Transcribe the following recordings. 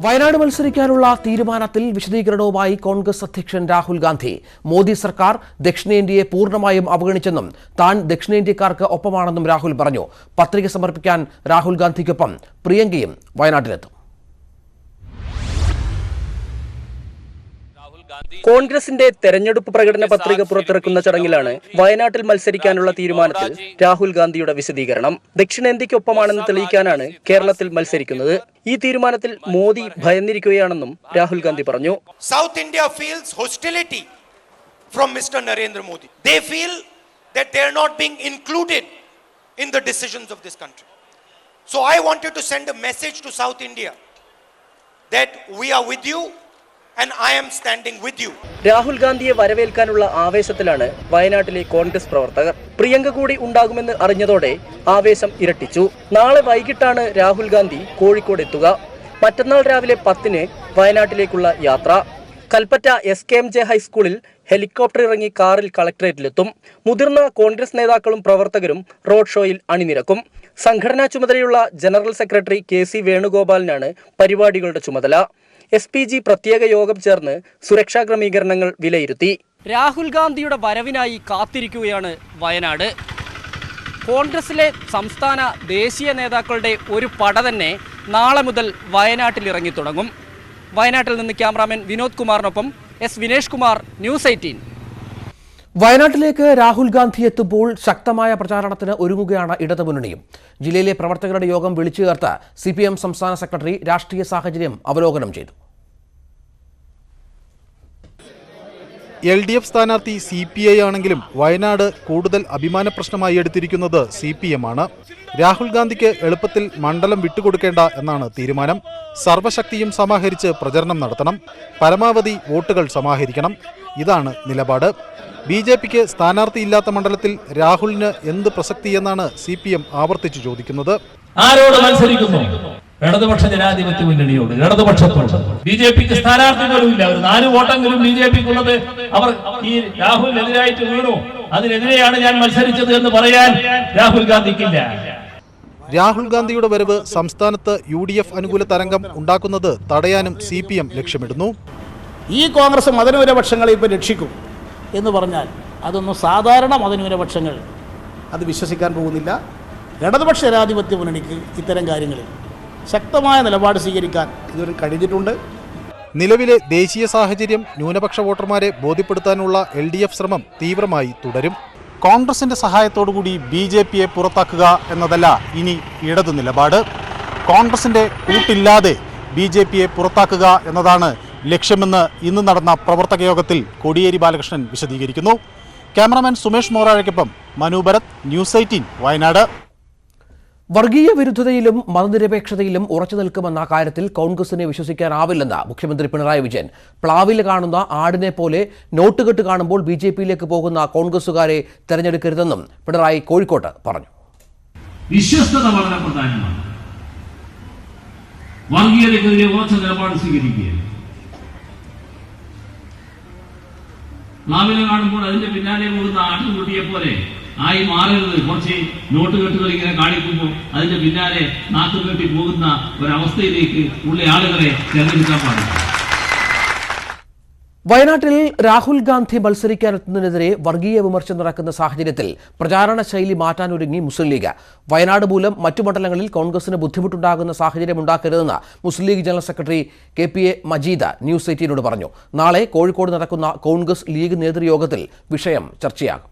വയനാട് മത്സരിക്കാനുള്ള തീരുമാനത്തിൽ വിശദീകരണവുമായി കോൺഗ്രസ് അധ്യക്ഷൻ രാഹുൽ ഗാന്ധി. മോദി സർക്കാർ ദക്ഷിണേന്ത്യയെ പൂർണ്ണമായും അവഗണിച്ചെന്നും താൻ ദക്ഷിണേന്ത്യക്കാർക്ക് ഒപ്പമാണെന്നും രാഹുൽ പറഞ്ഞു. പത്രിക സമർപ്പിക്കാൻ രാഹുൽ ഗാന്ധിക്കൊപ്പം പ്രിയങ്കയും വയനാട്ടിലെത്തും. കോൺഗ്രസിന്റെ തെരഞ്ഞെടുപ്പ് പ്രകടന പത്രിക പുറത്തിറക്കുന്ന ചടങ്ങിലാണ് വയനാട്ടിൽ മത്സരിക്കാനുള്ള തീരുമാനത്തിൽ രാഹുൽ ഗാന്ധിയുടെ വിശദീകരണം. ദക്ഷിണേന്ത്യക്കൊപ്പമാണെന്ന് തെളിയിക്കാനാണ് കേരളത്തിൽ മത്സരിക്കുന്നത്. ഈ തീരുമാനത്തിൽ മോദി ഭയന്നിരിക്കുകയാണെന്നും രാഹുൽ ഗാന്ധി പറഞ്ഞു. South India feels hostility from Mr. Narendra Modi. They feel that they are not being included in the decisions of this country. So I wanted to send a message to South India that we are with you and I am standing with you. Rahul ഗാന്ധിയെ വരവേൽക്കാനുള്ള ആവേശത്തിലാണ് വയനാട്ടിലെ കോൺഗ്രസ് പ്രവർത്തകർ. പ്രിയങ്ക കൂടി ഉണ്ടാകുമെന്ന് അറിഞ്ഞതോടെ ആവേശം ഇരട്ടിച്ചു. നാളെ വൈകിട്ടാണ് രാഹുൽ ഗാന്ധി കോഴിക്കോട് എത്തുക. മറ്റന്നാൾ രാവിലെ 10-ന് വയനാട്ടിലേക്കുള്ള യാത്ര. കൽപ്പറ്റ SKMJ ഹൈസ്കൂളിൽ ഹെലികോപ്റ്റർ ഇറങ്ങി കാറിൽ കളക്ടറേറ്റിലെത്തും. മുതിർന്ന കോൺഗ്രസ് നേതാക്കളും പ്രവർത്തകരും റോഡ് ഷോയിൽ അണിനിരക്കും. സംഘടനാ ചുമതലയുള്ള ജനറൽ സെക്രട്ടറി KC വേണുഗോപാലിനാണ് പരിപാടികളുടെ ചുമതല. SPG പ്രത്യേക യോഗം ചേർന്ന് സുരക്ഷാ ക്രമീകരണങ്ങൾ വിലയിരുത്തി. രാഹുൽ ഗാന്ധിയുടെ വരവിനായി കാത്തിരിക്കുകയാണ് വയനാട്. കോൺഗ്രസിലെ സംസ്ഥാന ദേശീയ നേതാക്കളുടെ ഒരു പട തന്നെ നാളെ മുതൽ വയനാട്ടിൽ ഇറങ്ങിത്തുടങ്ങും. വയനാട്ടിൽ നിന്ന് ക്യാമറാമാൻ വിനോദ് കുമാറിനൊപ്പം S വിനേഷ് കുമാർ, News 18. വയനാട്ടിലേക്ക് രാഹുൽ ഗാന്ധി എത്തുമ്പോൾ ശക്തമായ പ്രചാരണത്തിന് ഒരുങ്ങുകയാണ് ഇടതുമുന്നണിയും. ജില്ലയിലെ പ്രവർത്തകരുടെ യോഗം വിളിച്ചു ചേർത്ത് CPM സംസ്ഥാന സെക്രട്ടറി രാഷ്ട്രീയ സാഹചര്യം അവലോകനം ചെയ്തു. LDF സ്ഥാനാർത്ഥി CPI ആണെങ്കിലും വയനാട് കൂടുതൽ അഭിമാന പ്രശ്നമായി എടുത്തിരിക്കുന്നത് CPM ആണ്. രാഹുൽ ഗാന്ധിക്ക് എളുപ്പത്തിൽ മണ്ഡലം വിട്ടുകൊടുക്കേണ്ട എന്നാണ് തീരുമാനം. സർവശക്തിയും സമാഹരിച്ച് പ്രചരണം നടത്തണം. പരമാവധി വോട്ടുകൾ സമാഹരിക്കണം. ഇതാണ് നിലപാട്. BJPക്ക് സ്ഥാനാർത്ഥിയില്ലാത്ത മണ്ഡലത്തിൽ രാഹുലിന് എന്ത് പ്രസക്തി എന്നാണ് CPM ആവർത്തിച്ചു ചോദിക്കുന്നത്. ആരോട് മത്സരിക്കുന്നു? ഇടതുപക്ഷ ജനാധിപത്യ മുന്നണിയോട്, ഇടതുപക്ഷത്തോട്. BJPക്ക് സ്ഥാനാർത്ഥി പോലും ഇല്ല. ഒരു 4 വോട്ടെങ്കിലും BJPക്കുള്ളത് അവർ ഈ രാഹുലിനെതിരായിട്ട് വീണു. അതിനെതിരെയാണ് ഞാൻ മത്സരിച്ചത് എന്ന് പറയാൻ രാഹുൽ ഗാന്ധിക്കില്ല. രാഹുൽ ഗാന്ധിയുടെ വരവ് സംസ്ഥാനത്ത് UDF അനുകൂല തരംഗം ഉണ്ടാക്കുന്നത് തടയാനും CPM ലക്ഷ്യമിടുന്നു. ഈ കോൺഗ്രസ് മതന്യൂനപക്ഷങ്ങളെ ഇപ്പോൾ രക്ഷിക്കും എന്ന് പറഞ്ഞാൽ അതൊന്നും സാധാരണ മതന്യൂനപക്ഷങ്ങൾ അത് വിശ്വസിക്കാൻ പോകുന്നില്ല. ഇടതുപക്ഷ ജനാധിപത്യ മുന്നണിക്ക് ഇത്തരം കാര്യങ്ങളിൽ ശക്തമായ നിലപാട് സ്വീകരിക്കാൻ ഇതുവരെ കഴിഞ്ഞിട്ടുണ്ട്. നിലവിലെ ദേശീയ സാഹചര്യം ന്യൂനപക്ഷ വോട്ടർമാരെ ബോധ്യപ്പെടുത്താനുള്ള LDF ശ്രമം തീവ്രമായി തുടരും. കോൺഗ്രസിന്റെ സഹായത്തോടുകൂടി BJPയെ പുറത്താക്കുക എന്നതല്ല ഇനി ഇടതു നിലപാട്. കോൺഗ്രസിന്റെ കൂട്ടില്ലാതെ BJPയെ പുറത്താക്കുക എന്നതാണ് ലക്ഷ്യമെന്ന് ഇന്ന് നടന്ന പ്രവർത്തക യോഗത്തിൽ കോടിയേരി ബാലകൃഷ്ണൻ വിശദീകരിക്കുന്നു. ക്യാമറാമാൻ സുമേഷ് മോറാഴയ്ക്കൊപ്പം മനു ഭരത്, News 18 വയനാട്. വർഗീയ വിരുദ്ധതയിലും മതനിരപേക്ഷതയിലും ഉറച്ചു നിൽക്കുമെന്ന കാര്യത്തിൽ കോൺഗ്രസിനെ വിശ്വസിക്കാനാവില്ലെന്ന് മുഖ്യമന്ത്രി പിണറായി വിജയൻ. പ്ലാവിൽ കാണുന്ന ആടിനെ പോലെ നോട്ടുകെട്ട് കാണുമ്പോൾ BJPയിലേക്ക് പോകുന്ന കോൺഗ്രസുകാരെ തെരഞ്ഞെടുക്കരുതെന്നും പിണറായി കോഴിക്കോട്ട് പറഞ്ഞു. വിശ്വസ്തത വളരെ പ്രധാനമാണ്. വർഗീയതയ്ക്കെതിരെ ഉറച്ച നിലപാട് സ്വീകരിക്കുക. പ്ലാവിനെ കാണുമ്പോൾ അതിന്റെ പിന്നാലെ പോകുന്ന ആട്ടുകുട്ടിയെ പോലെ ആയി മാറരുത്. കുറച്ച് നോട്ടുകെട്ടുകൾ ഇങ്ങനെ കാണിക്കുമ്പോൾ അതിന്റെ പിന്നാലെ നാട്ടുകെട്ടി പോകുന്ന ഒരവസ്ഥയിലേക്ക് ഉള്ള ആളുകളെ തെരഞ്ഞെടുക്കാൻ പാടില്ല. വയനാട്ടിൽ രാഹുൽ ഗാന്ധി മത്സരിക്കാനെത്തുന്നതിനെതിരെ വർഗീയ വിമർശനം നടക്കുന്ന സാഹചര്യത്തിൽ പ്രചാരണ ശൈലി മാറ്റാനൊരുങ്ങി മുസ്ലിം ലീഗ്. വയനാട് മൂലം മറ്റു മണ്ഡലങ്ങളിൽ കോൺഗ്രസിന് ബുദ്ധിമുട്ടുണ്ടാകുന്ന സാഹചര്യം ഉണ്ടാക്കരുതെന്ന് Muslim League general secretary KPA Majeed News 18 പറഞ്ഞു. നാളെ കോഴിക്കോട് നടക്കുന്ന കോൺഗ്രസ് ലീഗ് നേതൃയോഗത്തിൽ വിഷയം ചർച്ചയാകും.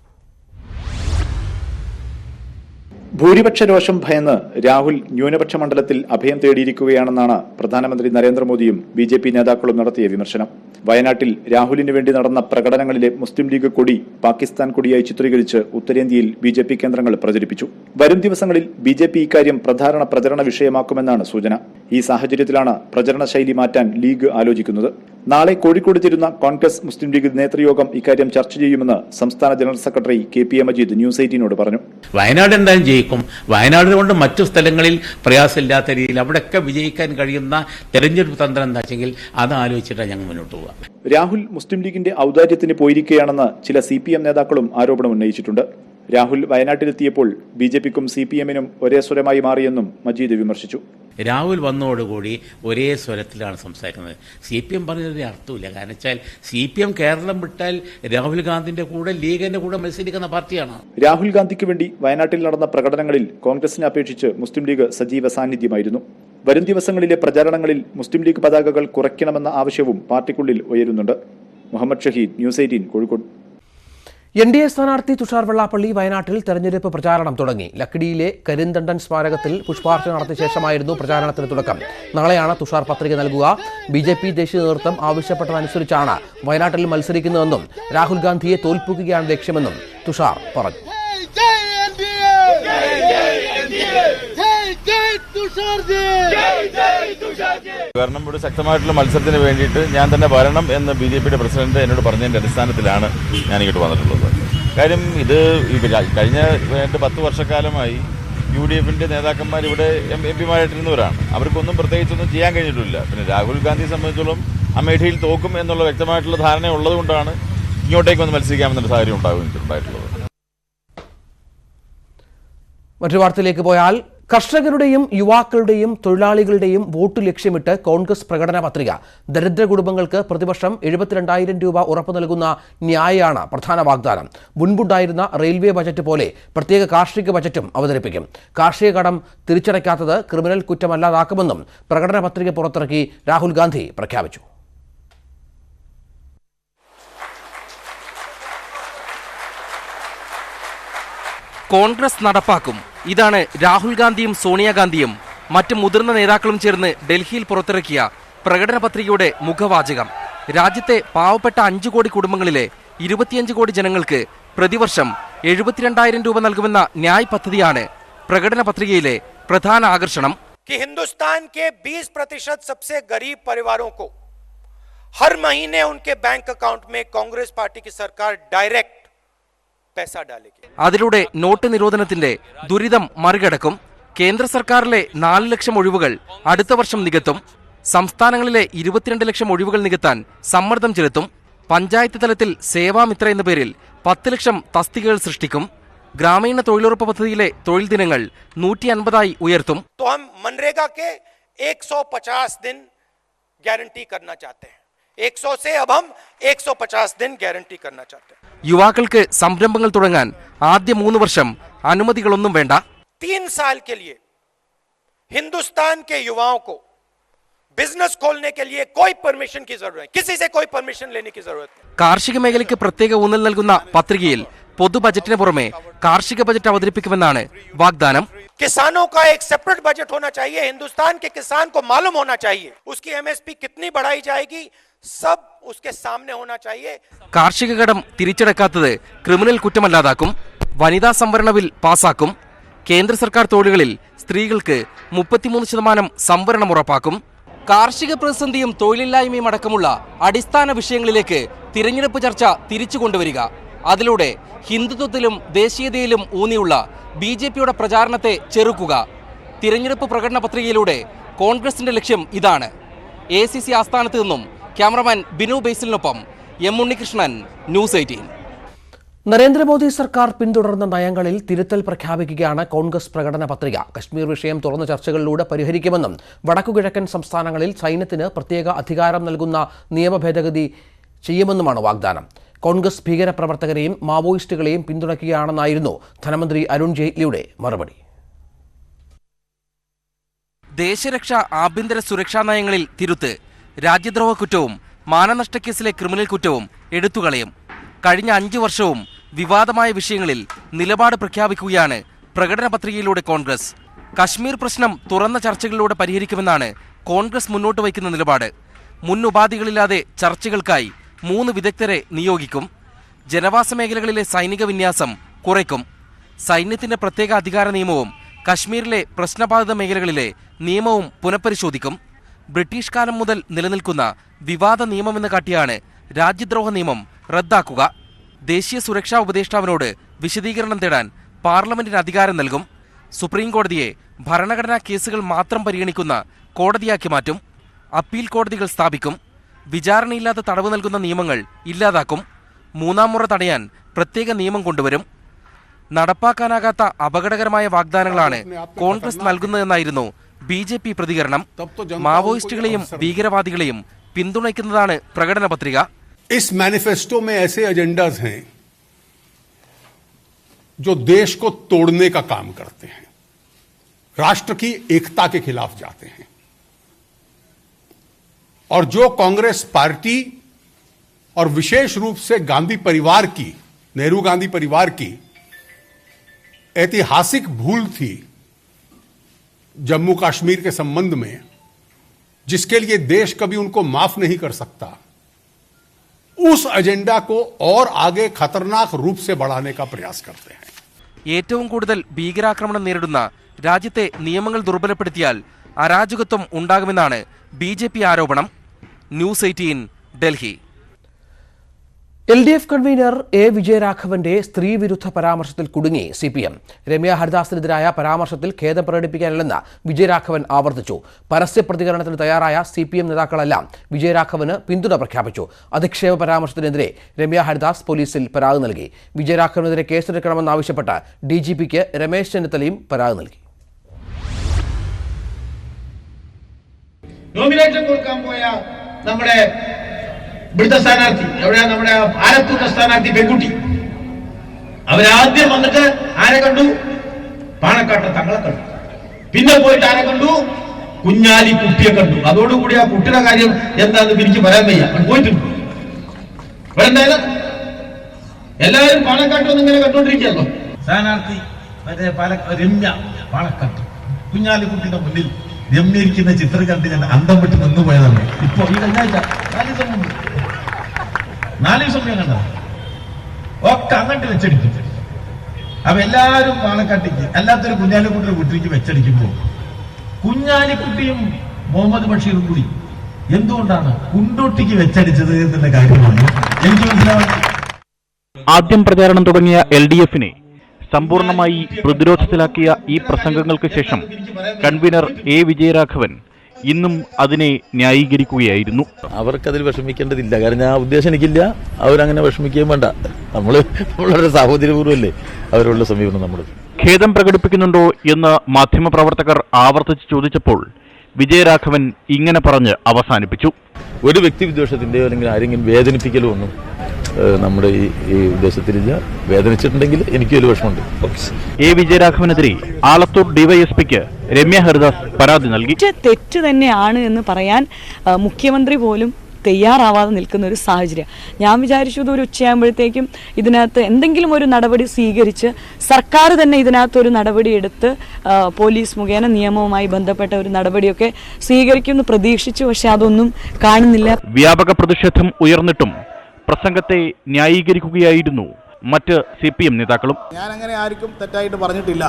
ഭൂരിപക്ഷ രോഷം ഭയന്ന് രാഹുൽ ന്യൂനപക്ഷ മണ്ഡലത്തിൽ അഭയം തേടിയിരിക്കുകയാണെന്നാണ് പ്രധാനമന്ത്രി നരേന്ദ്രമോദിയും BJP നേതാക്കളും നടത്തിയ വിമർശനം. വയനാട്ടിൽ രാഹുലിന് വേണ്ടി നടന്ന പ്രകടനങ്ങളിലെ മുസ്ലിം ലീഗ് കൊടി പാകിസ്ഥാൻ കൊടിയായി ചിത്രീകരിച്ച് ഉത്തരേന്ത്യയിൽ BJP കേന്ദ്രങ്ങൾ പ്രചരിപ്പിച്ചു. വരും ദിവസങ്ങളിൽ BJP ഇക്കാര്യം പ്രചരണ വിഷയമാക്കുമെന്നാണ് സൂചന. ഈ സാഹചര്യത്തിലാണ് പ്രചരണ ശൈലി മാറ്റാൻ ലീഗ് ആലോചിക്കുന്നത്. നാളെ കോഴിക്കോട് ചേരുന്ന കോൺഗ്രസ് മുസ്ലിം ലീഗ് നേതൃയോഗം ഇക്കാര്യം ചർച്ച ചെയ്യുമെന്ന് സംസ്ഥാന general secretary KPA Majeed News 18 പറഞ്ഞു. വയനാട് എന്തായാലും ജയിക്കും. വയനാട് കൊണ്ട് മറ്റു സ്ഥലങ്ങളിൽ പ്രയാസമില്ലാത്ത രീതിയിൽ അവിടെയൊക്കെ വിജയിക്കാൻ കഴിയുന്ന തെരഞ്ഞെടുപ്പ് തന്ത്രം എന്താ വെച്ചെങ്കിൽ അത് ആലോചിച്ചിട്ടാണ് ഞങ്ങൾ മുന്നോട്ട് പോവുക. രാഹുൽ മുസ്ലിം ലീഗിന്റെ ഔദാര്യത്തിന് പോയിരിക്കുകയാണെന്ന് ചില CPM നേതാക്കളും ആരോപണം ഉന്നയിച്ചിട്ടുണ്ട്. രാഹുൽ വയനാട്ടിലെത്തിയപ്പോൾ BJPക്കും CPMനും ഒരേ സ്വരമായി മാറിയെന്നും മജീദ് വിമർശിച്ചു. രാഹുൽ വന്നതോടുകൂടി ഒരേ സ്വരത്തിലാണ് സംസാരിക്കുന്നത്. CPM പറഞ്ഞതിന് അർത്ഥമില്ല. കാരണം വെച്ചാൽ CPM കേരളം വിട്ടാൽ രാഹുൽ ഗാന്ധിന്റെ കൂടെ ലീഗിന്റെ കൂടെ മത്സരിക്കുന്ന പാർട്ടിയാണ്. രാഹുൽ ഗാന്ധിക്ക് വേണ്ടി വയനാട്ടിൽ നടന്ന പ്രകടനങ്ങളിൽ കോൺഗ്രസിനെ അപേക്ഷിച്ച് മുസ്ലിം ലീഗ് സജീവ സാന്നിധ്യമായിരുന്നു. വരും ദിവസങ്ങളിലെ പ്രചാരണങ്ങളിൽ മുസ്ലിം ലീഗ് പതാകകൾ കുറയ്ക്കണമെന്ന ആവശ്യവും പാർട്ടിക്കുള്ളിൽ ഉയരുന്നുണ്ട്. മുഹമ്മദ് ഷഹീദ്, ന്യൂസ് 18, കോഴിക്കോട്. NDA സ്ഥാനാർത്ഥി തുഷാർ വെള്ളാപ്പള്ളി വയനാട്ടിൽ തെരഞ്ഞെടുപ്പ് പ്രചാരണം തുടങ്ങി. ലക്കിടിയിലെ കരിന്തണ്ടൻ സ്മാരകത്തിൽ പുഷ്പാർച്ചന നടത്തിയ ശേഷമായിരുന്നു പ്രചാരണത്തിന് തുടക്കം. നാളെയാണ് തുഷാർ പത്രിക നൽകുക. BJP ദേശീയ നേതൃത്വം ആവശ്യപ്പെട്ടതനുസരിച്ചാണ് വയനാട്ടിൽ മത്സരിക്കുന്നതെന്നും രാഹുൽ ഗാന്ധിയെ തോൽപ്പിക്കുകയാണ് ലക്ഷ്യമെന്നും തുഷാർ പറഞ്ഞു. കാരണം ഇവിടെ ശക്തമായിട്ടുള്ള മത്സരത്തിന് വേണ്ടിയിട്ട് ഞാൻ തന്നെ വരണം എന്ന് BJPയുടെ പ്രസിഡന്റ് എന്നോട് പറഞ്ഞതിൻ്റെ അടിസ്ഥാനത്തിലാണ് ഞാൻ ഇങ്ങോട്ട് വന്നിട്ടുള്ളത്. കാര്യം ഇത് കഴിഞ്ഞ 10 വർഷക്കാലമായി UDFന്റെ നേതാക്കന്മാർ ഇവിടെ MP മാരായിട്ടിരുന്നവരാണ്. അവർക്കൊന്നും പ്രത്യേകിച്ചൊന്നും ചെയ്യാൻ കഴിഞ്ഞിട്ടില്ല. പിന്നെ രാഹുൽ ഗാന്ധിയെ സംബന്ധിച്ചോളം അമേഠിയിൽ തോക്കും എന്നുള്ള വ്യക്തമായിട്ടുള്ള ധാരണ ഉള്ളതുകൊണ്ടാണ് ഇങ്ങോട്ടേക്ക് വന്ന് മത്സരിക്കാമെന്നൊരു സാഹചര്യം ഉണ്ടായിട്ടുള്ളത്. മറ്റൊരു വാർത്തയിലേക്ക് പോയാൽ കർഷകരുടെയും യുവാക്കളുടെയും തൊഴിലാളികളുടെയും വോട്ട് ലക്ഷ്യമിട്ട് കോൺഗ്രസ് പ്രകടന പത്രിക. ദരിദ്ര കുടുംബങ്ങൾക്ക് പ്രതിവർഷം 72,000 രൂപ ഉറപ്പു നൽകുന്ന ന്യായാണ് പ്രധാന വാഗ്ദാനം. മുൻപുണ്ടായിരുന്ന റെയിൽവേ ബജറ്റ് പോലെ പ്രത്യേക കാർഷിക ബജറ്റും അവതരിപ്പിക്കും. കാർഷിക കടം തിരിച്ചടയ്ക്കാത്തത് ക്രിമിനൽ കുറ്റമല്ലാതാക്കുമെന്നും പ്രകടന പത്രിക പുറത്തിറക്കി രാഹുൽ ഗാന്ധി പ്രഖ്യാപിച്ചു. കോൺഗ്രസ് നടപ്പാക്കും. ഇതാണ് രാഹുൽ ഗാന്ധിയും സോണിയാഗാന്ധിയും മറ്റ് മുതിർന്ന നേതാക്കളും ചേർന്ന് ഡൽഹിയിൽ പുറത്തിറക്കിയ പ്രകടന പത്രികയുടെ മുഖവാചകം. രാജ്യത്തെ പാവപ്പെട്ട 5 കോടി കുടുംബങ്ങളിലെ 25 കോടി ജനങ്ങൾക്ക് പ്രതിവർഷം 72,000 രൂപ നൽകുമെന്ന ന്യായ് പദ്ധതിയാണ് പ്രകടന പത്രികയിലെ പ്രധാന ആകർഷണം. हिंदुस्तान के 20% सबसे गरीब परिवारों को हर महीने उनके बैंक अकाउंट में कांग्रेस पार्टी की सरकार डायरेक्ट അതിലൂടെ നോട്ട് നിരോധനത്തിന്റെ ദുരിതം മറികടക്കും. കേന്ദ്ര സർക്കാരിലെ 4 ലക്ഷം ഒഴിവുകൾ അടുത്ത വർഷം നികത്തും. സംസ്ഥാനങ്ങളിലെ 22 ലക്ഷം ഒഴിവുകൾ നികത്താൻ സമ്മർദ്ദം ചെലുത്തും. പഞ്ചായത്ത് തലത്തിൽ സേവാമിത്ര എന്ന പേരിൽ 10 ലക്ഷം തസ്തികകൾ സൃഷ്ടിക്കും. ഗ്രാമീണ തൊഴിലുറപ്പ് പദ്ധതിയിലെ തൊഴിൽ ദിനങ്ങൾ 150 ഉയർത്തും. 150 दिन गारंटी करना चाहते हैं. 100 से अब हम 150 दिन गारंटी करना चाहते हैं. യുവാക്കൾക്ക് സംരംഭങ്ങൾ തുടങ്ങാൻ ആദ്യ 3 വർഷം അനുമതികളൊന്നും വേണ്ട. 3 साल के लिए हिंदुस्तान के युवाओं को बिजनेस खोलने के लिए कोई परमिशन की जरूरत नहीं. किसी से कोई परमिशन लेने की जरूरत नहीं. കാർഷിക മേഖലയ്ക്ക് പ്രത്യേക ഊന്നൽ നൽകുന്ന പത്രികയിൽ പൊതു ബജറ്റിന് പുറമെ കാർഷിക ബജറ്റ് അവതരിപ്പിക്കുമെന്നാണ് വാഗ്ദാനം. किसानों का एक सेपरेट बजट होना चाहिए. हिंदुस्तान के किसान को मालूम होना चाहिए उसकी MSP कितनी बढ़ाई जाएगी, सब उसके सामने होना चाहिए. കാർഷിക കടം തിരിച്ചടക്കാത്തത് ക്രിമിനൽ കുറ്റമല്ലാതാക്കും. വനിതാ സംവരണ ബിൽ പാസാക്കും. കേന്ദ്ര സർക്കാർ തൊഴിലുകളിൽ സ്ത്രീകൾക്ക് 33% സംവരണം ഉറപ്പാക്കും. കാർഷിക പ്രതിസന്ധിയും തൊഴിലില്ലായ്മയും അടക്കമുള്ള അടിസ്ഥാന വിഷയങ്ങളിലേക്ക് തിരഞ്ഞെടുപ്പ് ചർച്ച തിരിച്ചു കൊണ്ടുവരിക. അതിലൂടെ ഹിന്ദുത്വത്തിലും ദേശീയതയിലും ഊന്നിയുള്ള BJPയുടെ പ്രചാരണത്തെ ചെറുക്കുക. തിരഞ്ഞെടുപ്പ് പ്രകടന പത്രികയിലൂടെ കോൺഗ്രസിന്റെ ലക്ഷ്യം ഇതാണ്. ACC ആസ്ഥാനത്ത് നിന്നും ക്യാമറമാൻ ബിനു ബേസിലിനൊപ്പം M ഉണ്ണികൃഷ്ണൻ, ന്യൂസ് 18. നരേന്ദ്രമോദി സർക്കാർ പിന്തുടർന്ന നയങ്ങളിൽ തിരുത്തൽ പ്രഖ്യാപിക്കുകയാണ് കോൺഗ്രസ് പ്രകടന പത്രിക. കശ്മീർ വിഷയം തുറന്ന ചർച്ചകളിലൂടെ പരിഹരിക്കുമെന്നും വടക്കുകിഴക്കൻ സംസ്ഥാനങ്ങളിൽ സൈന്യത്തിന് പ്രത്യേക അധികാരം നൽകുന്ന നിയമ ഭേദഗതി ചെയ്യുമെന്നുമാണ് വാഗ്ദാനം. കോൺഗ്രസ് ഭീകരപ്രവർത്തകരെയും മാവോയിസ്റ്റുകളെയും പിന്തുണയ്ക്കുകയാണെന്നായിരുന്നു ധനമന്ത്രി അരുൺ ജെയ്റ്റ്ലിയുടെ മറുപടി. ദേശരക്ഷാ ആഭ്യന്തര സുരക്ഷാ നയങ്ങളിൽ തിരുത്ത്. രാജ്യദ്രോഹ കുറ്റവും മാനനഷ്ടക്കേസിലെ ക്രിമിനൽ കുറ്റവും എടുത്തുകളയും. കഴിഞ്ഞ 5 വർഷവും വിവാദമായ വിഷയങ്ങളിൽ നിലപാട് പ്രഖ്യാപിക്കുകയാണ് പ്രകടന പത്രികയിലൂടെ കോൺഗ്രസ്. കശ്മീർ പ്രശ്നം തുറന്ന ചർച്ചകളിലൂടെ പരിഹരിക്കുമെന്നാണ് കോൺഗ്രസ് മുന്നോട്ട് വയ്ക്കുന്ന നിലപാട്. മുൻ ഉപാധികളില്ലാതെ ചർച്ചകൾക്കായി 3 വിദഗ്ധരെ നിയോഗിക്കും. ജനവാസ മേഖലകളിലെ സൈനിക വിന്യാസം കുറയ്ക്കും. സൈന്യത്തിന്റെ പ്രത്യേക അധികാര നിയമവും കശ്മീരിലെ പ്രശ്നബാധിത മേഖലകളിലെ നിയമവും പുനഃപരിശോധിക്കും. ബ്രിട്ടീഷ് കാലം മുതൽ നിലനിൽക്കുന്ന വിവാദ നിയമമെന്ന് കാട്ടിയാണ് രാജ്യദ്രോഹ നിയമം റദ്ദാക്കുക. ദേശീയ സുരക്ഷാ ഉപദേഷ്ടാവിനോട് വിശദീകരണം തേടാൻ പാർലമെന്റിന് അധികാരം നൽകും. സുപ്രീം കോടതിയെ ഭരണഘടനാ കേസുകൾ മാത്രം പരിഗണിക്കുന്ന കോടതിയാക്കി മാറ്റും. അപ്പീൽ കോടതികൾ സ്ഥാപിക്കും. വിചാരണയില്ലാത്ത തടവ് നൽകുന്ന നിയമങ്ങൾ ഇല്ലാതാക്കും. 3ാം മുറ തടയാൻ പ്രത്യേക നിയമം കൊണ്ടുവരും. നടപ്പാക്കാനാകാത്ത അപകടകരമായ വാഗ്ദാനങ്ങളാണ് കോൺഗ്രസ് നൽകുന്നതെന്നായിരുന്നു BJP പ്രതികരണം മാവോയിസ്റ്റുകളെയും ഭീകരവാദികളെയും പിന്തുണയ്ക്കുന്നതാണ് പ്രകടന പത്രിക. इस मैनिफेस्टो में ऐसे एजेंडाज हैं जो देश को तोड़ने का काम करते हैं, राष्ट्र की एकता के खिलाफ जाते हैं, और जो कांग्रेस पार्टी और विशेष रूप से गांधी परिवार की, नेहरू गांधी परिवार की ऐतिहासिक भूल थी जम्मू कश्मीर के संबंध में, जिसके लिए देश कभी उनको माफ नहीं कर सकता, उस एजेंडा को और आगे खतरनाक रूप से बढ़ाने का प्रयास करते हैं. ഏറ്റവും കൂടുതൽ ഭീകരാക്രമണം നേരിടുന്ന രാജ്യത്തെ നിയമങ്ങൾ ദുർബലപ്പെടുത്തിയാൽ അരാജകത്വം ഉണ്ടാകുമെന്നാണ് BJP ആരോപണം. News 18 Delhi. LDF convener A. വിജയരാഘവന്റെ സ്ത്രീവിരുദ്ധ പരാമർശത്തിൽ കുടുങ്ങി CPM. രമ്യ ഹരിദാസിനെതിരായ പരാമർശത്തിൽ ഖേദം പ്രകടിപ്പിക്കാനില്ലെന്ന് വിജയരാഘവൻ ആവർത്തിച്ചു. പരസ്യ പ്രതികരണത്തിന് തയ്യാറായ CPM നേതാക്കളെല്ലാം വിജയരാഘവന് പിന്തുണ പ്രഖ്യാപിച്ചു. അധിക്ഷേപ പരാമർശത്തിനെതിരെ രമ്യ ഹരിദാസ് പോലീസിൽ പരാതി നൽകി. വിജയരാഘവനെതിരെ കേസെടുക്കണമെന്നാവശ്യപ്പെട്ട് DGPക്ക് രമേശ് ചെന്നിത്തലയും പരാതി നൽകി. നോമിനേഷൻ കൊടുക്കാൻ പോയ നമ്മുടെ ഇവിടുത്തെ സ്ഥാനാർത്ഥി എവിടെയാ, നമ്മുടെ ആലത്തൂരിലെ സ്ഥാനാർത്ഥി പെൺകുട്ടി, അവരാദ്യം വന്നിട്ട് ആരെ കണ്ടു? പാണക്കാട്ടെ തങ്ങളെ കണ്ടു. പിന്നെ പോയിട്ട് ആരെ കണ്ടു? കുഞ്ഞാലി കുട്ടിയെ കണ്ടു. അതോടുകൂടി ആ കുട്ടിയുടെ കാര്യം എന്താണെന്ന് എനിക്ക് പറയാൻ വയ്യ. പോയിട്ടുണ്ട്. ഇവിടെ എന്തായാലും എല്ലാവരും പാണക്കാട്ട് വന്ന് ഇങ്ങനെ കണ്ടോണ്ടിരിക്കുകയല്ലോ. സ്ഥാനാർത്ഥി മറ്റേ രമ്യ പാണക്കാട്ട് കുഞ്ഞാലിക്കുട്ടിയുടെ മുന്നിൽ രമ്യയിരിക്കുന്ന ചിത്രം കണ്ട് ഞാൻ അന്തം വിട്ട് നിന്നുപോയതാണ്. ഇപ്പൊ ഈ കഴിഞ്ഞാഴ്ച 4 ദിവസം ഞാൻ കണ്ടത് ഒക്കെ അങ്ങോട്ട് വെച്ചടിക്കും. അപ്പൊ എല്ലാവരും പാണക്കാട്ടേക്ക് അല്ലാത്തൊരു കുഞ്ഞാലിക്കുട്ടിയുടെ കുട്ടിക്ക് വെച്ചടിക്കുമ്പോ കുഞ്ഞാലിക്കുട്ടിയും മുഹമ്മദ് ബഷീറും കൂടി എന്തുകൊണ്ടാണ് കുണ്ടോട്ടിക്ക് വെച്ചടിച്ചത് എന്നുള്ള കാര്യമാണ് എനിക്ക് മനസ്സിലാവുന്നത്. ആദ്യം പ്രചാരണം തുടങ്ങിയ LDFനെ സമ്പൂർണമായി പ്രതിരോധത്തിലാക്കിയ ഈ പ്രസംഗങ്ങൾക്ക് ശേഷം കൺവീനർ A. വിജയരാഘവൻ ഇന്നും അതിനെ ന്യായീകരിക്കുകയായിരുന്നു. അവർക്കതിൽ വിഷമിക്കേണ്ടതില്ല, കാരണം ആ ഉദ്ദേശം എനിക്കില്ല. അവരങ്ങനെ വിഷമിക്കുകയും വേണ്ട. വളരെ സാഹോദര്യപൂർവ്വമല്ലേ അവരുള്ള സമീപനം നമ്മൾ. ഖേദം പ്രകടിപ്പിക്കുന്നുണ്ടോ എന്ന് മാധ്യമപ്രവർത്തകർ ആവർത്തിച്ച് ചോദിച്ചപ്പോൾ വിജയരാഘവൻ ഇങ്ങനെ പറഞ്ഞ് അവസാനിപ്പിച്ചു. ഒരു വ്യക്തിവിദ്വേഷത്തിന്റെയോ അല്ലെങ്കിൽ ആരെങ്കിലും വേദനിപ്പിക്കലോ ഒന്നും നമ്മുടെ ഈ ഉദ്ദേശത്തിലില്ല. വേദനിച്ചിട്ടുണ്ടെങ്കിൽ എനിക്ക് ഒരു വിഷമമുണ്ട്. A. വിജയരാഘവനെതിരെ ആലത്തൂർ DYSPക്ക് രമ്യ ഹരിദാസ് പരാതി നൽകി. തെറ്റ് തന്നെയാണ് എന്ന് പറയാൻ മുഖ്യമന്ത്രി പോലും തയ്യാറാവാതെ നിൽക്കുന്ന ഒരു സാഹചര്യം. ഞാൻ വിചാരിച്ചു ഒരു ഉച്ചയാകുമ്പോഴത്തേക്കും ഇതിനകത്ത് എന്തെങ്കിലും ഒരു നടപടി സ്വീകരിച്ച് സർക്കാർ തന്നെ ഇതിനകത്തൊരു നടപടി എടുത്ത് പോലീസ് മുഖേന നിയമവുമായി ബന്ധപ്പെട്ട ഒരു നടപടിയൊക്കെ സ്വീകരിക്കുമെന്ന് പ്രതീക്ഷിച്ചു. പക്ഷെ അതൊന്നും കാണുന്നില്ല. വ്യാപക പ്രതിഷേധം ഉയർന്നിട്ടും പ്രസംഗത്തെ ന്യായീകരിക്കുകയായിരുന്നു മറ്റ് CPM നേതാക്കളും. ഞാൻ അങ്ങനെ ആർക്കും തെറ്റായിട്ട് പറഞ്ഞിട്ടില്ല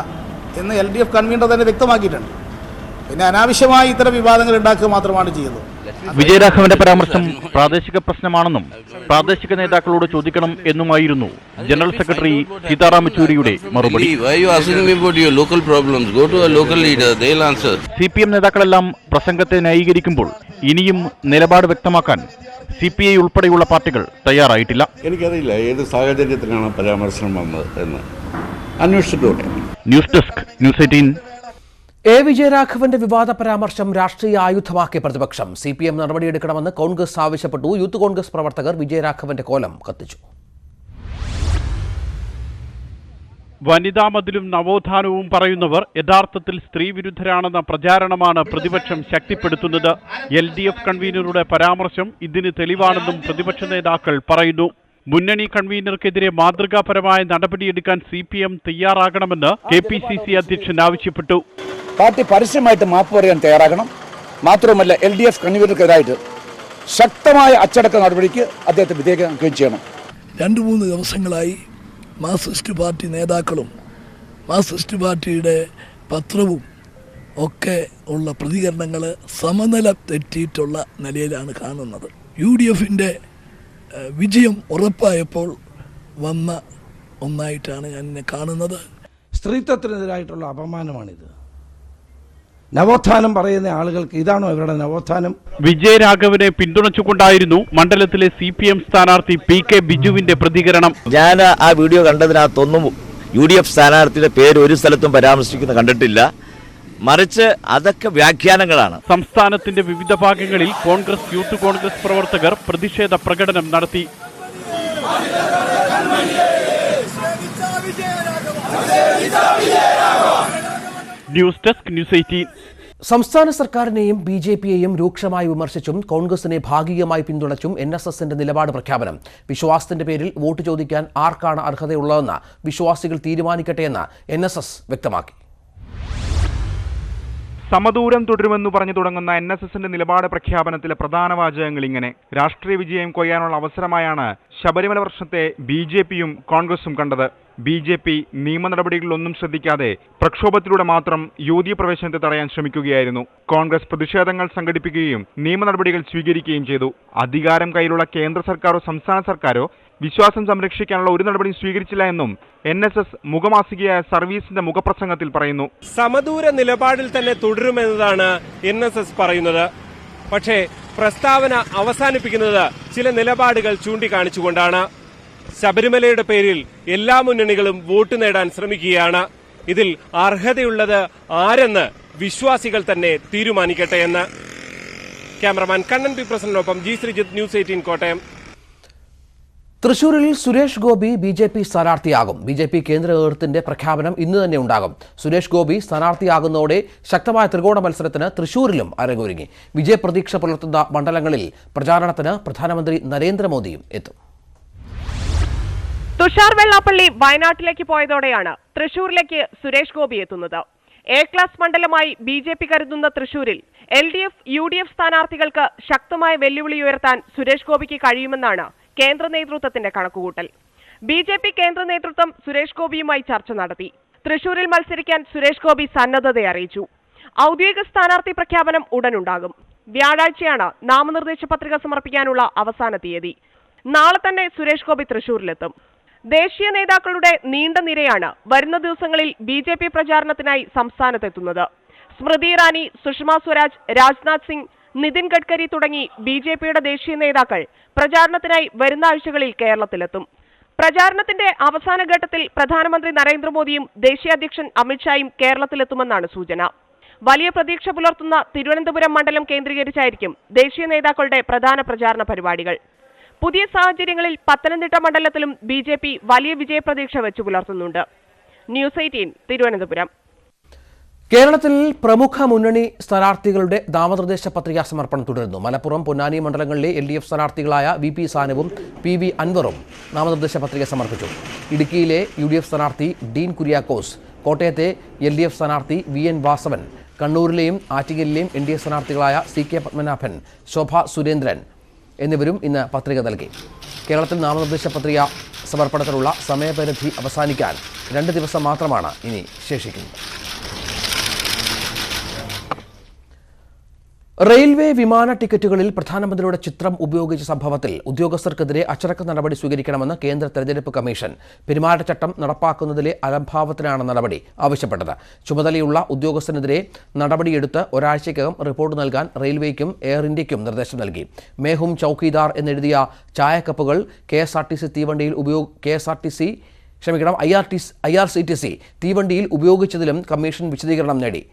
എന്ന് LDF കൺവീനർ തന്നെ വ്യക്തമാക്കിയിട്ടുണ്ട്. പിന്നെ അനാവശ്യമായി ഇത്തരം വിവാദങ്ങൾ ഉണ്ടാക്കുക മാത്രമാണ് ചെയ്യുന്നത്. വിജയരാഘവന്റെ പരാമർശം പ്രാദേശിക പ്രശ്നമാണെന്നും പ്രാദേശിക നേതാക്കളോട് ചോദിക്കണം എന്നുമായിരുന്നു ജനറൽ സെക്രട്ടറി സീതാറാം യെച്ചൂരിയുടെ മറുപടി. CPM നേതാക്കളെല്ലാം പ്രസംഗത്തെ ന്യായീകരിക്കുമ്പോൾ ഇനിയും നിലപാട് വ്യക്തമാക്കാൻ CPI ഉൾപ്പെടെയുള്ള പാർട്ടികൾ തയ്യാറായിട്ടില്ല. എനിക്കറിയില്ല ഏത് സാഹചര്യത്തിലാണ് പരാമർശനം വന്നത് എന്ന് അന്വേഷിച്ചിട്ടുണ്ട്. News desk news 18. A. വിജയരാഘവന്റെ വിവാദ പരാമർശം രാഷ്ട്രീയ ആയുധമാക്കിയ പ്രതിപക്ഷം. CPM നടപടിയെടുക്കണമെന്ന് കോൺഗ്രസ് ആവശ്യപ്പെട്ടു. യൂത്ത് കോൺഗ്രസ് പ്രവർത്തകർ വിജയരാഘവന്റെ കോലം കത്തിച്ചു. വനിതാ മതിലും നവോത്ഥാനവും പറയുന്നവർ യഥാർത്ഥത്തിൽ സ്ത്രീവിരുദ്ധരാണെന്ന പ്രചാരണമാണ് പ്രതിപക്ഷം ശക്തിപ്പെടുത്തുന്നത്. LDF കൺവീനറുടെ പരാമർശം ഇതിന് തെളിവാണെന്നും പ്രതിപക്ഷ നേതാക്കൾ പറയുന്നു. മുന്നണി കൺവീനർക്കെതിരെ മാതൃകാപരമായ നടപടിയെടുക്കാൻ CPM തയ്യാറാകണമെന്ന് KPCC അധ്യക്ഷൻ ആവശ്യപ്പെട്ടു. പാർട്ടി പരസ്യമായിട്ട് മാപ്പ് പറയാൻ തയ്യാറാകണം. മാത്രവുമല്ല LDF കൺവീനർക്കെതിരായിട്ട് ശക്തമായ അച്ചടക്ക നടപടിക്ക് അദ്ദേഹത്തെ വിധേയമാക്കുകയും ചെയ്യണം. 2-3 ദിവസങ്ങളായി മാർക്സിസ്റ്റ് പാർട്ടി നേതാക്കളും മാർക്സിസ്റ്റ് പാർട്ടിയുടെ പത്രവും ഒക്കെ ഉള്ള പ്രതികരണങ്ങൾ സമനില തെറ്റിയിട്ടുള്ള നിലയിലാണ് കാണുന്നത്. UDFന്റെ വിജയം ഉറപ്പായപ്പോൾ വന്ന ഒന്നായിട്ടാണ് ഞാൻ എന്നെ കാണുന്നത്. സ്ത്രീത്വത്തിനെതിരായിട്ടുള്ള അപമാനമാണിത്. നവോത്ഥാനം പറയുന്ന ആളുകൾക്ക് ഇതാണോ ഇവരുടെ നവോത്ഥാനം? വിജയരാഘവനെ പിന്തുണച്ചുകൊണ്ടായിരുന്നു മണ്ഡലത്തിലെ CPM സ്ഥാനാർത്ഥി PK ബിജുവിന്റെ പ്രതികരണം. ഞാൻ ആ വീഡിയോ കണ്ടതിനകത്തൊന്നും UDF സ്ഥാനാർത്ഥിയുടെ പേര് ഒരു സ്ഥലത്തും പരാമർശിക്കുന്നത് കണ്ടിട്ടില്ല. മറിച്ച് അതൊക്കെ വ്യാഖ്യാനങ്ങളാണ്. സംസ്ഥാനത്തിന്റെ വിവിധ ഭാഗങ്ങളിൽ കോൺഗ്രസ് യൂത്ത് കോൺഗ്രസ് പ്രവർത്തകർ പ്രതിഷേധ പ്രകടനം നടത്തി. News desk news 18. സംസ്ഥാന സർക്കാരിനെയും BJPയെയും രൂക്ഷമായി വിമർശിച്ചും കോൺഗ്രസിനെ ഭാഗികമായി പിന്തുണച്ചും NSSന്റെ നിലപാട് പ്രഖ്യാപനം. വിശ്വാസത്തിന്റെ പേരിൽ വോട്ട് ചോദിക്കാൻ ആർക്കാണ് അർഹതയുള്ളതെന്ന് വിശ്വാസികൾ തീരുമാനിക്കട്ടെയെന്ന് NSS വ്യക്തമാക്കി. സമദൂരം തുടരുമെന്ന് പറഞ്ഞു തുടങ്ങുന്ന NSSന്റെ നിലപാട് പ്രഖ്യാപനത്തിലെ പ്രധാന വാചകങ്ങൾ ഇങ്ങനെ: രാഷ്ട്രീയ വിജയം കൊയ്യാനുള്ള അവസരമായാണ് ശബരിമല പ്രശ്നത്തെ BJPയും കോൺഗ്രസും കണ്ടത്. BJP നിയമ നടപടികളിലൊന്നും ശ്രദ്ധിക്കാതെ പ്രക്ഷോഭത്തിലൂടെ മാത്രം യുവതീ പ്രവേശനത്തെ തടയാൻ ശ്രമിക്കുകയായിരുന്നു. കോൺഗ്രസ് പ്രതിഷേധങ്ങൾ സംഘടിപ്പിക്കുകയും നിയമ നടപടികൾ സ്വീകരിക്കുകയും ചെയ്തു. അധികാരം കയ്യിലുള്ള കേന്ദ്ര സർക്കാരോ സംസ്ഥാന സർക്കാരോ വിശ്വാസം സംരക്ഷിക്കാനുള്ള ഒരു നടപടിയും സ്വീകരിച്ചില്ല എന്നും NSS മുഖമാസികയായ സർവീസിന്റെ മുഖപ്രസംഗത്തിൽ പറയുന്നു. സമദൂര നിലപാടിൽ തന്നെ തുടരുമെന്നതാണ് NSS പറയുന്നത്. പക്ഷേ പ്രസ്താവന അവസാനിപ്പിക്കുന്നത് ചില നിലപാടുകൾ ചൂണ്ടിക്കാണിച്ചുകൊണ്ടാണ്. ശബരിമലയുടെ പേരിൽ എല്ലാ മുന്നണികളും വോട്ട് നേടാൻ ശ്രമിക്കുകയാണ്. ഇതിൽ അർഹതയുള്ളത് ആരെന്ന് വിശ്വാസികൾ തന്നെ തീരുമാനിക്കട്ടെ എന്ന്. ക്യാമറമാൻ കണ്ണൻ പി പ്രസന്നൊപ്പം G ശ്രീജിത്ത്, ന്യൂസ് 18 കോട്ടയം. തൃശൂരിൽ സുരേഷ് ഗോപി BJP സ്ഥാനാർത്ഥിയാകും. BJP കേന്ദ്ര നേതൃത്വത്തിന്റെ പ്രഖ്യാപനം ഇന്ന് തന്നെ ഉണ്ടാകും. സുരേഷ് ഗോപി സ്ഥാനാർത്ഥിയാകുന്നതോടെ ശക്തമായ ത്രികോണ മത്സരത്തിന് തൃശൂരിലും അരങ്ങൊരുങ്ങി. വിജയപ്രതീക്ഷ പുലർത്തുന്ന മണ്ഡലങ്ങളിൽ പ്രചാരണത്തിന് പ്രധാനമന്ത്രി നരേന്ദ്രമോദിയും എത്തും. തുഷാർ വെള്ളാപ്പള്ളി വയനാട്ടിലേക്ക് പോയതോടെയാണ് തൃശൂരിലേക്ക് സുരേഷ് ഗോപി എത്തുന്നത്. എ ക്ലാസ് മണ്ഡലമായി BJP കരുതുന്ന തൃശൂരിൽ LDF, UDF സ്ഥാനാർത്ഥികൾക്ക് ശക്തമായ വെല്ലുവിളി ഉയർത്താൻ സുരേഷ് ഗോപിക്ക് കഴിയുമെന്നാണ് കേന്ദ്ര നേതൃത്വത്തിന്റെ കണക്കുകൂട്ടൽ. BJP കേന്ദ്ര നേതൃത്വം സുരേഷ് ഗോപിയുമായി ചർച്ച നടത്തി. തൃശൂരിൽ മത്സരിക്കാൻ സുരേഷ് ഗോപി സന്നദ്ധത അറിയിച്ചു. ഔദ്യോഗിക സ്ഥാനാർത്ഥി പ്രഖ്യാപനം ഉടനുണ്ടാകും. വ്യാഴാഴ്ചയാണ് നാമനിർദ്ദേശ പത്രിക സമർപ്പിക്കാനുള്ള അവസാന തീയതി. നാളെ തന്നെ സുരേഷ് ഗോപി തൃശൂരിലെത്തും. ദേശീയ നേതാക്കളുടെ നീണ്ട നിരയാണ് വരുന്ന ദിവസങ്ങളിൽ BJP പ്രചാരണത്തിനായി സംസ്ഥാനത്തെത്തുന്നത്. സ്മൃതി ഇറാനി, സുഷമ സ്വരാജ്, രാജ്നാഥ് സിംഗ്, നിതിൻ ഗഡ്കരി തുടങ്ങി BJPയുടെ ദേശീയ നേതാക്കൾ പ്രചാരണത്തിനായി വരുന്ന ആഴ്ചകളിൽ കേരളത്തിലെത്തും. പ്രചാരണത്തിന്റെ അവസാന ഘട്ടത്തിൽ പ്രധാനമന്ത്രി നരേന്ദ്രമോദിയും ദേശീയ അധ്യക്ഷൻ അമിത്ഷായും കേരളത്തിലെത്തുമെന്നാണ് സൂചന. വലിയ പ്രതീക്ഷ പുലർത്തുന്ന തിരുവനന്തപുരം മണ്ഡലം കേന്ദ്രീകരിച്ചായിരിക്കും ദേശീയ നേതാക്കളുടെ പ്രധാന പ്രചാരണ പരിപാടികൾ. പുതിയ സാഹചര്യങ്ങളിൽ പത്തനംതിട്ട മണ്ഡലത്തിലും BJP വലിയ വിജയപ്രതീക്ഷ വെച്ചു പുലർത്തുന്നുണ്ട്. ന്യൂസ് 18 തിരുവനന്തപുരം. കേരളത്തിൽ പ്രമുഖ മുന്നണി സ്ഥാനാർത്ഥികളുടെ നാമനിർദ്ദേശ പത്രികാ സമർപ്പണം തുടരുന്നു. മലപ്പുറം, പൊന്നാനി മണ്ഡലങ്ങളിലെ LDF സ്ഥാനാർത്ഥികളായ VP സാനുവും PV അൻവറും നാമനിർദ്ദേശ പത്രിക സമർപ്പിച്ചു. ഇടുക്കിയിലെ UDF സ്ഥാനാർത്ഥി ഡീൻ കുര്യാക്കോസ്, കോട്ടയത്തെ LDF സ്ഥാനാർത്ഥി VN Vasavan, കണ്ണൂരിലെയും ആറ്റിങ്ങലിലെയും NDA സ്ഥാനാർത്ഥികളായ CK Padmanabhan, ശോഭ സുരേന്ദ്രൻ എന്നിവരും ഇന്ന് പത്രിക നൽകി. കേരളത്തിൽ നാമനിർദ്ദേശ പത്രിക സമർപ്പണത്തിനുള്ള സമയപരിധി അവസാനിക്കാൻ 2 ദിവസം മാത്രമാണ് ഇനി ശേഷിക്കുന്നത്. റെയിൽവേ വിമാന ടിക്കറ്റുകളിൽ പ്രധാനമന്ത്രിയുടെ ചിത്രം ഉപയോഗിച്ച സംഭവത്തിൽ ഉദ്യോഗസ്ഥർക്കെതിരെ അച്ചടക്ക നടപടി സ്വീകരിക്കണമെന്ന് കേന്ദ്ര തെരഞ്ഞെടുപ്പ് കമ്മീഷൻ. പെരുമാറ്റച്ചട്ടം നടപ്പാക്കുന്നതിലെ അലംഭാവത്തിനാണ് നടപടി ആവശ്യപ്പെട്ടത്. ചുമതലയുള്ള ഉദ്യോഗസ്ഥനെതിരെ നടപടിയെടുത്ത് ഒരാഴ്ചയ്ക്കകം റിപ്പോർട്ട് നൽകാൻ റെയിൽവേക്കും എയർ ഇന്ത്യയ്ക്കും നിർദ്ദേശം നൽകി. മേഹും ചൌക്കീദാർ എന്നെഴുതിയ ചായക്കപ്പുകൾ IRCTC തീവണ്ടിയിൽ ഉപയോഗിച്ചതിലും കമ്മീഷൻ വിശദീകരണം നേടി.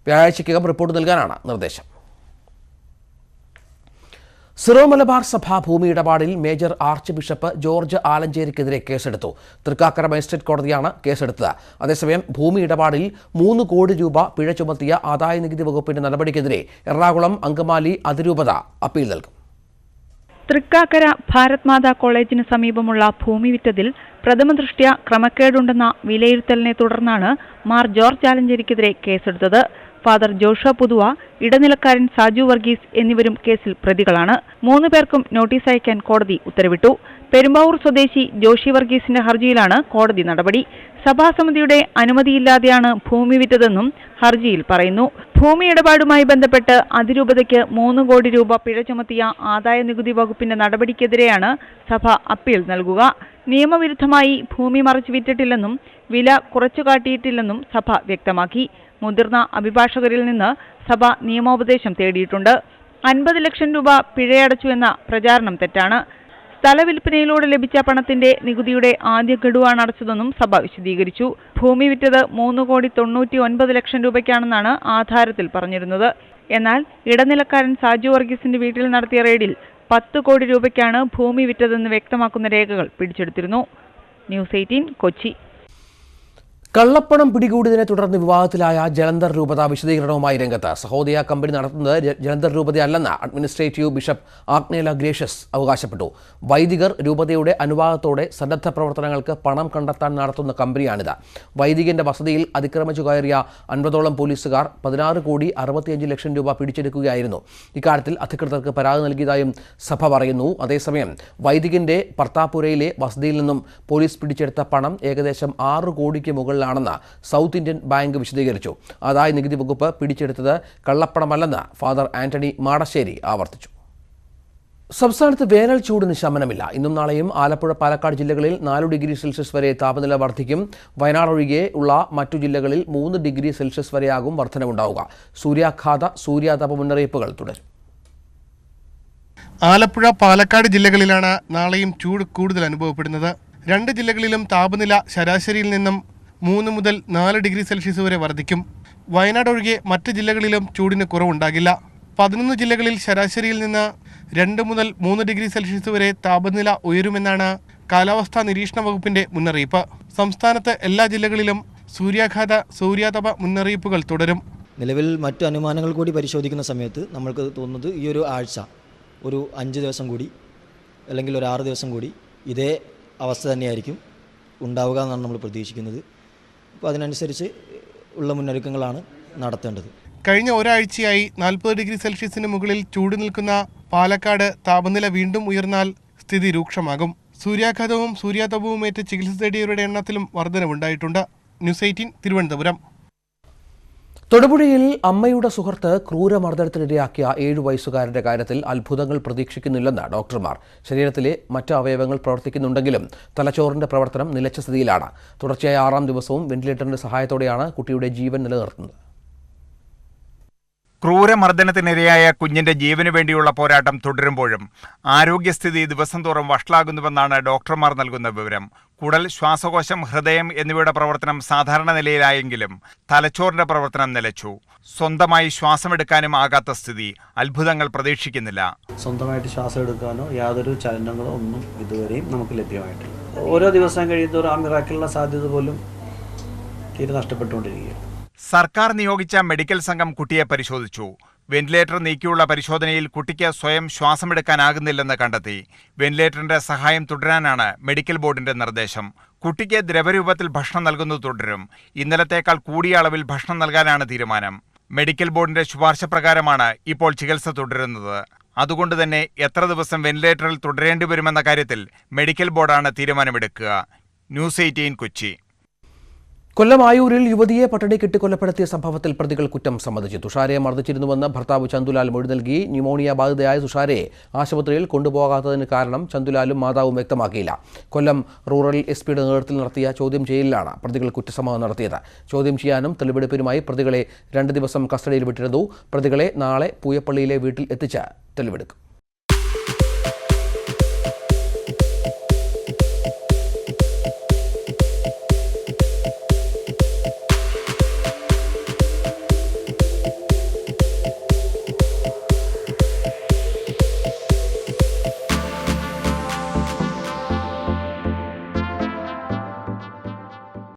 വ്യാഴാഴ്ചയ്ക്കകം റിപ്പോർട്ട് നൽകാനാണ് നിർദ്ദേശം. സിറോ മലബാർ സഭ ഭൂമി ഇടപാടിൽ മേജർ ആർച്ച് ബിഷപ്പ് ജോർജ് ആലഞ്ചേരിക്കെതിരെ കേസെടുത്തു. തൃക്കാക്കര മജിസ്ട്രേറ്റ് കോടതിയാണ് കേസെടുത്തത്. അതേസമയം ഭൂമി ഇടപാടിൽ 3 കോടി രൂപ പിഴ ചുമത്തിയ ആദായനികുതി വകുപ്പിന്റെ നടപടിക്കെതിരെ എറണാകുളം അങ്കമാലി അതിരൂപത അപ്പീൽ നൽകും. തൃക്കാക്കര ഭാരത് മാതാ കോളേജിന് സമീപമുള്ള ഭൂമി വിറ്റതിൽ പ്രഥമദൃഷ്ട്യാ ക്രമക്കേടുണ്ടെന്ന വിലയിരുത്തലിനെ തുടർന്നാണ് മാർ ജോർജ് ആലഞ്ചേരിക്കെതിരെ കേസെടുത്തത്. ഫാദർ ജോഷ പുതുവ, ഇടനിലക്കാരൻ സാജു വർഗീസ് എന്നിവരും കേസിൽ പ്രതികളാണ്. 3 പേർക്കും നോട്ടീസ് അയക്കാൻ കോടതി ഉത്തരവിട്ടു. പെരുമ്പാവൂർ സ്വദേശി ജോഷി വർഗീസിന്റെ ഹർജിയിലാണ് കോടതി നടപടി. സഭാസമിതിയുടെ അനുമതിയില്ലാതെയാണ് ഭൂമി വിറ്റതെന്നും ഹർജിയിൽ പറയുന്നു. ഭൂമി ഇടപാടുമായി ബന്ധപ്പെട്ട് അതിരൂപതയ്ക്ക് 3 കോടി രൂപ പിഴ ചുമത്തിയ ആദായ നികുതി വകുപ്പിന്റെ നടപടിക്കെതിരെയാണ് സഭ അപ്പീൽ നൽകുക. നിയമവിരുദ്ധമായി ഭൂമി മറിച്ചു വിറ്റിട്ടില്ലെന്നും വില കുറച്ചു കാട്ടിയിട്ടില്ലെന്നും സഭ വ്യക്തമാക്കി. മുതിർന്ന അഭിഭാഷകരിൽ നിന്ന് സഭ നിയമോപദേശം തേടിയിട്ടുണ്ട്. 50 ലക്ഷം രൂപ പിഴയടച്ചു എന്ന പ്രചാരണം തെറ്റാണ്. സ്ഥലവിൽപ്പനയിലൂടെ ലഭിച്ച പണത്തിന്റെ നികുതിയുടെ ആദ്യ ഗഡുവാണ് അടച്ചതെന്നും സഭ വിശദീകരിച്ചു. ഭൂമി വിറ്റത് 3,99,00,000 രൂപയ്ക്കാണെന്നാണ് ആധാരത്തിൽ പറഞ്ഞിരുന്നത്. എന്നാൽ ഇടനിലക്കാരൻ സാജു വർഗീസിന്റെ വീട്ടിൽ നടത്തിയ റെയ്ഡിൽ 10 കോടി രൂപയ്ക്കാണ് ഭൂമി വിറ്റതെന്ന് വ്യക്തമാക്കുന്ന രേഖകൾ പിടിച്ചെടുത്തിരുന്നു. ന്യൂസ് 18 കൊച്ചി. കള്ളപ്പണം പിടികൂടിയതിനെ തുടർന്ന് വിവാദത്തിലായ ജലന്ധർ രൂപത വിശദീകരണവുമായി രംഗത്ത്. സഹോദയ കമ്പനി നടത്തുന്നത് ജലന്ധർ രൂപതയല്ലെന്ന് അഡ്മിനിസ്ട്രേറ്റീവ് ബിഷപ്പ് ആഗ്നേല ഗ്രേഷ്യസ് അവകാശപ്പെട്ടു. വൈദികർ രൂപതയുടെ അനുവാദത്തോടെ സന്നദ്ധ പ്രവർത്തനങ്ങൾക്ക് പണം കണ്ടെത്താൻ നടത്തുന്ന കമ്പനിയാണിത്. വൈദികന്റെ വസതിയിൽ അതിക്രമിച്ചു കയറിയ 50ഓളം പോലീസുകാർ 16,65,00,000 രൂപ പിടിച്ചെടുക്കുകയായിരുന്നു. ഇക്കാര്യത്തിൽ അധികൃതർക്ക് പരാതി നൽകിയതായും സഭ പറയുന്നു. അതേസമയം വൈദികന്റെ പർത്താപുരയിലെ വസതിയിൽ നിന്നും പോലീസ് പിടിച്ചെടുത്ത പണം ഏകദേശം 6 കോടിക്ക് മുകളിലാണെന്ന് സൗത്ത് ഇന്ത്യൻ ബാങ്ക് വിശദീകരിച്ചു. ആദായ നികുതി വകുപ്പ് പിടിച്ചെടുത്തത് കള്ളപ്പണമല്ലെന്ന് ഫാദർ ആന്റണി മാടശ്ശേരി ആവർത്തിച്ചു. സംസ്ഥാനത്ത് വേനൽ ചൂടിന് ശമനമില്ല. ഇന്നും നാളെയും ആലപ്പുഴ, പാലക്കാട് ജില്ലകളിൽ 4 ഡിഗ്രി സെൽഷ്യസ് വരെ താപനില വർദ്ധിക്കും. വയനാട് ഒഴികെ ഉള്ള മറ്റു ജില്ലകളിൽ 3 ഡിഗ്രി സെൽഷ്യസ് വരെയാകും വർധനവുണ്ടാവുക. സൂര്യാതപ മുന്നറിയിപ്പുകൾ തുടരും. ആലപ്പുഴ, പാലക്കാട് ജില്ലകളിലാണ് നാളെയും ചൂട് കൂടുതൽ അനുഭവപ്പെടുന്നത്. 2 ജില്ലകളിലും താപനില ശരാശരിയിൽ നിന്നും 3 മുതൽ 4 ഡിഗ്രി സെൽഷ്യസ് വരെ വർദ്ധിക്കും. വയനാട് ഒഴികെ മറ്റ് ജില്ലകളിലും ചൂടിന് കുറവുണ്ടാകില്ല. 11 ജില്ലകളിൽ ശരാശരിയിൽ നിന്ന് 2 മുതൽ 3 ഡിഗ്രി സെൽഷ്യസ് വരെ താപനില ഉയരുമെന്നാണ് കാലാവസ്ഥാ നിരീക്ഷണ വകുപ്പിന്റെ മുന്നറിയിപ്പ്. സംസ്ഥാനത്ത് എല്ലാ ജില്ലകളിലും സൂര്യാതപ മുന്നറിയിപ്പുകൾ തുടരും. നിലവിൽ മറ്റു അനുമാനങ്ങൾ കൂടി പരിശോധിക്കുന്ന സമയത്ത് നമ്മൾക്ക് തോന്നുന്നത് ഈ ഒരു ആഴ്ച ഒരു 5 ദിവസം കൂടി അല്ലെങ്കിൽ ഒരു 6 ദിവസം കൂടി ഇതേ അവസ്ഥ തന്നെയായിരിക്കും ഉണ്ടാവുക എന്നാണ് നമ്മൾ പ്രതീക്ഷിക്കുന്നത്. അപ്പോൾ അതിനനുസരിച്ച് ഉള്ള മുന്നൊരുക്കങ്ങളാണ് നടത്തേണ്ടത്. കഴിഞ്ഞ ഒരാഴ്ചയായി 40 ഡിഗ്രി സെൽഷ്യസിന് മുകളിൽ ചൂട് നിൽക്കുന്ന പാലക്കാട് താപനില വീണ്ടും ഉയർന്നാൽ സ്ഥിതി രൂക്ഷമാകും. സൂര്യാഘാതവും സൂര്യാതപവുമേറ്റ് ചികിത്സ തേടിയവരുടെ എണ്ണത്തിലും വർധനവുണ്ടായിട്ടുണ്ട്. ന്യൂസ് 18 തിരുവനന്തപുരം. തൊടുപുഴയിൽ അമ്മയുടെ സുഹൃത്ത് ക്രൂരമർദ്ദനത്തിനിരയാക്കിയ 7 വയസ്സുകാരന്റെ കാര്യത്തിൽ അത്ഭുതങ്ങൾ പ്രതീക്ഷിക്കുന്നില്ലെന്ന് ഡോക്ടർമാർ. ശരീരത്തിലെ മറ്റ് അവയവങ്ങൾ പ്രവർത്തിക്കുന്നുണ്ടെങ്കിലും തലച്ചോറിന്റെ പ്രവർത്തനം നിലച്ച സ്ഥിതിയിലാണ്. തുടർച്ചയായ 6ാം ദിവസവും വെന്റിലേറ്ററിന്റെ സഹായത്തോടെയാണ് കുട്ടിയുടെ ജീവൻ നിലനിർത്തുന്നത്. ക്രൂരമർദ്ദനത്തിനിരയായ കുഞ്ഞിന്റെ ജീവന് വേണ്ടിയുള്ള പോരാട്ടം തുടരുമ്പോഴും ആരോഗ്യസ്ഥിതി ദിവസം തോറും വഷളാകുന്നുവെന്നാണ് ഡോക്ടർമാർ നൽകുന്ന വിവരം. കുടൽ, ശ്വാസകോശം, ഹൃദയം എന്നിവയുടെ പ്രവർത്തനം സാധാരണ നിലയിലായെങ്കിലും തലച്ചോറിന്റെ പ്രവർത്തനം നിലച്ചു. സ്വന്തമായി ശ്വാസമെടുക്കാനും ആകാത്ത സ്ഥിതി. അത്ഭുതങ്ങൾ പ്രതീക്ഷിക്കുന്നില്ല. സ്വന്തമായിട്ട് ശ്വാസം എടുക്കാനോ യാതൊരു ചലനങ്ങളോ ഒന്നും ഇതുവരെയും നമുക്ക് ലഭ്യമായിട്ടില്ല. ഓരോ ദിവസം കഴിയുന്നതോറും ആ മിറാക്കിളിനുള്ള സാധ്യത പോലും തീരെ നഷ്ടപ്പെട്ടുകൊണ്ടിരിക്കുകയാണ്. സർക്കാർ നിയോഗിച്ച മെഡിക്കൽ സംഘം കുട്ടിയെ പരിശോധിച്ചു. വെന്റിലേറ്റർ നീക്കിയുള്ള പരിശോധനയിൽ കുട്ടിക്ക് സ്വയം ശ്വാസമെടുക്കാനാകുന്നില്ലെന്ന് കണ്ടെത്തി. വെന്റിലേറ്ററിന്റെ സഹായം തുടരാനാണ് മെഡിക്കൽ ബോർഡിന്റെ നിർദ്ദേശം. കുട്ടിക്ക് ദ്രവരൂപത്തിൽ ഭക്ഷണം നൽകുന്നത് തുടരും. ഇന്നലത്തേക്കാൾ കൂടിയ അളവിൽ ഭക്ഷണം നൽകാനാണ് തീരുമാനം. മെഡിക്കൽ ബോർഡിന്റെ ശുപാർശ പ്രകാരമാണ് ഇപ്പോൾ ചികിത്സ തുടരുന്നത്. അതുകൊണ്ട് തന്നെ എത്ര ദിവസം വെന്റിലേറ്ററിൽ തുടരേണ്ടി വരുമെന്ന കാര്യത്തിൽ മെഡിക്കൽ ബോർഡാണ് തീരുമാനമെടുക്കുക. ന്യൂസ് 18 കൊച്ചി. കൊല്ലം ആയൂരിൽ യുവതിയെ പട്ടിണി കെട്ടിക്കൊലപ്പെടുത്തിയ സംഭവത്തിൽ പ്രതികൾ കുറ്റം സമ്മതിച്ചു. തുഷാരയെ മർദ്ദിച്ചിരുന്നുവെന്ന് ഭർത്താവ് ചന്തുലാൽ മൊഴി നൽകി. ന്യൂമോണിയ ബാധിതയായ തുഷാരയെ ആശുപത്രിയിൽ കൊണ്ടുപോകാത്തതിന് കാരണം ചന്തുലാലും മാതാവും വ്യക്തമാക്കിയില്ല. കൊല്ലം റൂറൽ എസ്.പിയുടെ നേതൃത്വത്തിൽ നടത്തിയ ചോദ്യം ചെയ്യലിലാണ് പ്രതികൾ കുറ്റസമ്മതം നടത്തിയത്. ചോദ്യം ചെയ്യാനും തെളിവെടുപ്പിനുമായി പ്രതികളെ 2 ദിവസം കസ്റ്റഡിയിൽ വിട്ടിരുന്നു. പ്രതികളെ നാളെ പൂയപ്പള്ളിയിലെ വീട്ടിൽ എത്തിച്ച് തെളിവെടുക്കും.